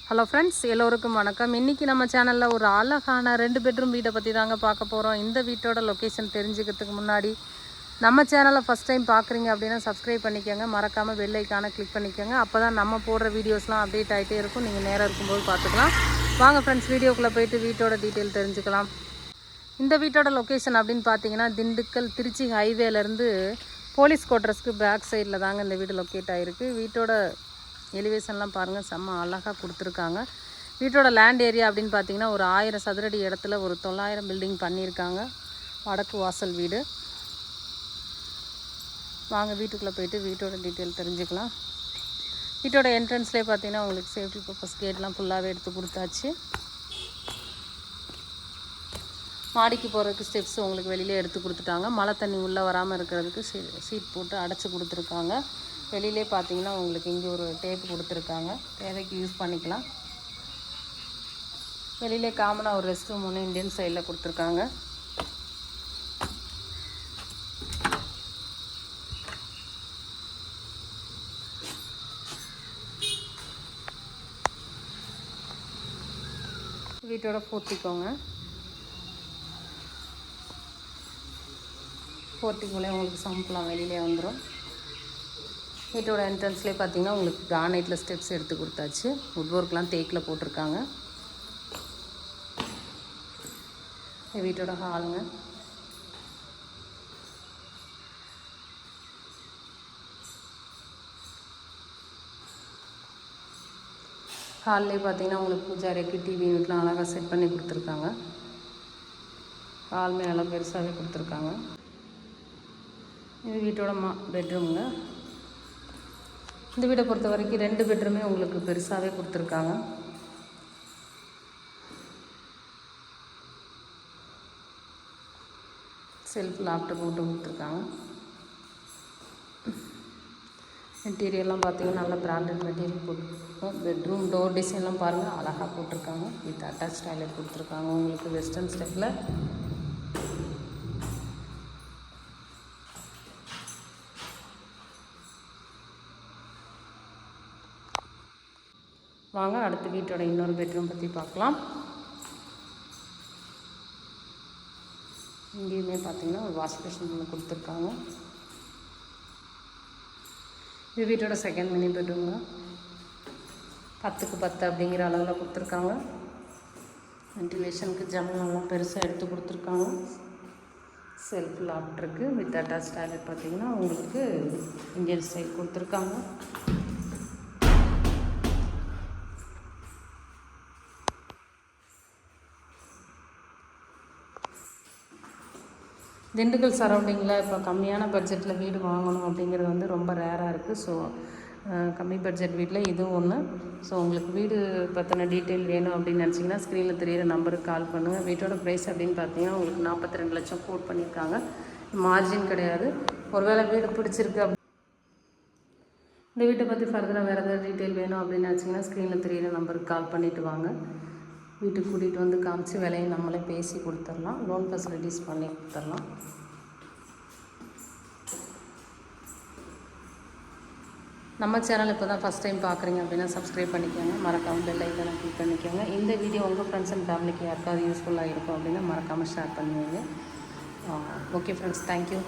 Hello friends, எல்லோருக்கும் வணக்கம். இன்றைக்கி நம்ம சேனலில் ஒரு அழகான 2 பெட்ரூம் வீட்டை பற்றி தாங்க பார்க்க போகிறோம். இந்த வீட்டோட லொக்கேஷன் தெரிஞ்சுக்கிறதுக்கு முன்னாடி நம்ம சேனலை ஃபஸ்ட் டைம் பார்க்குறீங்க அப்படின்னா சப்ஸ்கிரைப் பண்ணிக்கோங்க. மறக்காமல் பெல் ஐக்கானை கிளிக் பண்ணிக்கோங்க. அப்போ தான் நம்ம போடுற வீடியோஸ்லாம் அப்டேட் ஆகிட்டே இருக்கும். நீங்கள் நேரம் இருக்கும்போது பார்த்துக்கலாம். வாங்க ஃப்ரெண்ட்ஸ், வீடியோக்குள்ளே போயிட்டு வீட்டோட டீட்டெயில் தெரிஞ்சுக்கலாம். இந்த வீட்டோட லொக்கேஷன் அப்படின்னு பார்த்தீங்கன்னா திண்டுக்கல் திருச்சி ஹைவேலேருந்து போலீஸ் குவார்ட்டர்ஸ்க்கு பேக் சைடில் தாங்க இந்த வீடு லொக்கேட் ஆகிருக்கு. வீட்டோட எலிவேஷன்லாம் பாருங்கள், செம்ம அழகாக கொடுத்துருக்காங்க. வீட்டோட லேண்ட் ஏரியா அப்படின்னு பார்த்தீங்கன்னா ஒரு 1000 சதுரடி இடத்துல ஒரு 900 பில்டிங் பண்ணியிருக்காங்க. வடக்கு வாசல் வீடு. வாங்க வீட்டுக்குள்ளே போயிட்டு வீட்டோட டீட்டெயில் தெரிஞ்சுக்கலாம். வீட்டோட என்ட்ரன்ஸ்லேயே பார்த்தீங்கன்னா உங்களுக்கு சேஃப்டி பர்பஸ் கேட்லாம் ஃபுல்லாகவே எடுத்து கொடுத்தாச்சு. மாடிக்கு போகிறதுக்கு ஸ்டெப்ஸ் உங்களுக்கு வெளியிலே எடுத்து கொடுத்துட்டாங்க. மழை தண்ணி உள்ளே வராமல் இருக்கிறதுக்கு சீட் போட்டு அடைச்சி கொடுத்துருக்காங்க. வெளியிலே பார்த்தீங்கன்னா உங்களுக்கு இங்கே ஒரு டேப் கொடுத்துருக்காங்க, தேவைக்கு யூஸ் பண்ணிக்கலாம். வெளியிலே காமனாக ஒரு ரெஸ்ட் ரூம் ஒன்று இந்தியன் சைடில் கொடுத்துருக்காங்க. வீட்டோட போர்ட்டிக்கோங்க. போர்ட்டிக்குள்ளே உங்களுக்கு சம்பளம் வெளியிலே வந்துடும். வீட்டோட என்ட்ரன்ஸ்லேயே பார்த்தீங்கன்னா உங்களுக்கு கிரானைட்டில் ஸ்டெப்ஸ் எடுத்து கொடுத்தாச்சு. வுட் ஒர்க்லாம் தேக்கில் போட்டிருக்காங்க. வீட்டோட ஹாலுங்க. ஹால்லேயே பார்த்தீங்கன்னா உங்களுக்கு பூஜா அறைக்கு டிவி யூனிட்லாம் அழகாக செட் பண்ணி கொடுத்துருக்காங்க. ஹாலுமே நல்லா பெருசாகவே கொடுத்துருக்காங்க. இது வீட்டோட பெட்ரூமுங்க. இந்த வீடை பொறுத்த வரைக்கும் 2 பெட்ரூமே உங்களுக்கு பெருசாகவே கொடுத்துருக்காங்க. செல்ஃப் லாப்டாப் போட்டு கொடுத்துருக்காங்க. மெட்டீரியல்லாம் பார்த்தீங்கன்னா நல்லா பிராண்டட் மெட்டீரியல் போட்டுருக்கோம். பெட்ரூம் டோர் டிசைன்லாம் பாருங்கள், அழகாக போட்டிருக்காங்க. வித் அட்டாச் டாய்லெட் கொடுத்துருக்காங்க உங்களுக்கு வெஸ்டர்ன் ஸ்டைலில். வாங்க அடுத்த வீட்டோட இன்னொரு பெட்ரூம் பற்றி பார்க்கலாம். இங்கேயுமே பார்த்தீங்கன்னா ஒரு வாஷ் பேஷன் ஒன்று கொடுத்துருக்காங்க. இது வீட்டோட செகண்ட் மினி பெட்ரூம்ங்க. 10க்கு 10 அப்படிங்கிற அளவில் கொடுத்துருக்காங்க. வென்டிலேஷனுக்கு ஜன்னல்லாம் பெருசாக எடுத்து கொடுத்துருக்காங்க. செல்ஃப் லாப்ட் இருக்குது. வித் அட்டாச் டாய்லெட் பார்த்தீங்கன்னா உங்களுக்கு இந்தியன் ஸ்டைல் கொடுத்துருக்காங்க. திண்டுக்கல் சரௌண்டிங்கில் இப்போ கம்மியான பட்ஜெட்டில் வீடு வாங்கணும் அப்படிங்கிறது வந்து ரொம்ப ரேராக இருக்குது. ஸோ கம்மி பட்ஜெட் வீட்டில் இதுவும் ஒன்று. ஸோ உங்களுக்கு வீடு பற்றின டீட்டெயில் வேணும் அப்படின்னு நினச்சிங்கன்னா ஸ்க்ரீனில் தெரியிற நம்பருக்கு கால் பண்ணுங்கள். வீட்டோட ப்ரைஸ் அப்படின்னு பார்த்தீங்கன்னா உங்களுக்கு 42 லட்சம் கோட் பண்ணியிருக்காங்க. மார்ஜின் கிடையாது. ஒருவேளை வீடு பிடிச்சிருக்கு இந்த வீட்டை பற்றி ஃபர்தராக வேறு ஏதாவது டீட்டெயில் வேணும் அப்படின்னு நினச்சிங்கன்னா ஸ்க்ரீனில் தெரியிற நம்பருக்கு கால் பண்ணிவிட்டு வாங்க. வீட்டுக்கு கூட்டிகிட்டு வந்து காமிச்சு விலையை நம்மளே பேசி கொடுத்துடலாம். லோன் ஃபெசிலிட்டிஸ் பண்ணி கொடுத்துடலாம். நம்ம சேனல் இப்போ தான் ஃபஸ்ட் டைம் பார்க்குறீங்க அப்படின்னா சப்ஸ்கிரைப் பண்ணிக்கோங்க. மறக்காமல் பெல் ஐக்கானை கிளிக் பண்ணிக்கோங்க. இந்த வீடியோ உங்கள் ஃப்ரெண்ட்ஸ் அண்ட் ஃபேமிலிக்கு யாருக்காவது யூஸ்ஃபுல்லாக இருக்கும் அப்படின்னா மறக்காமல் ஷேர் பண்ணுவீங்க. Okay friends, thank you.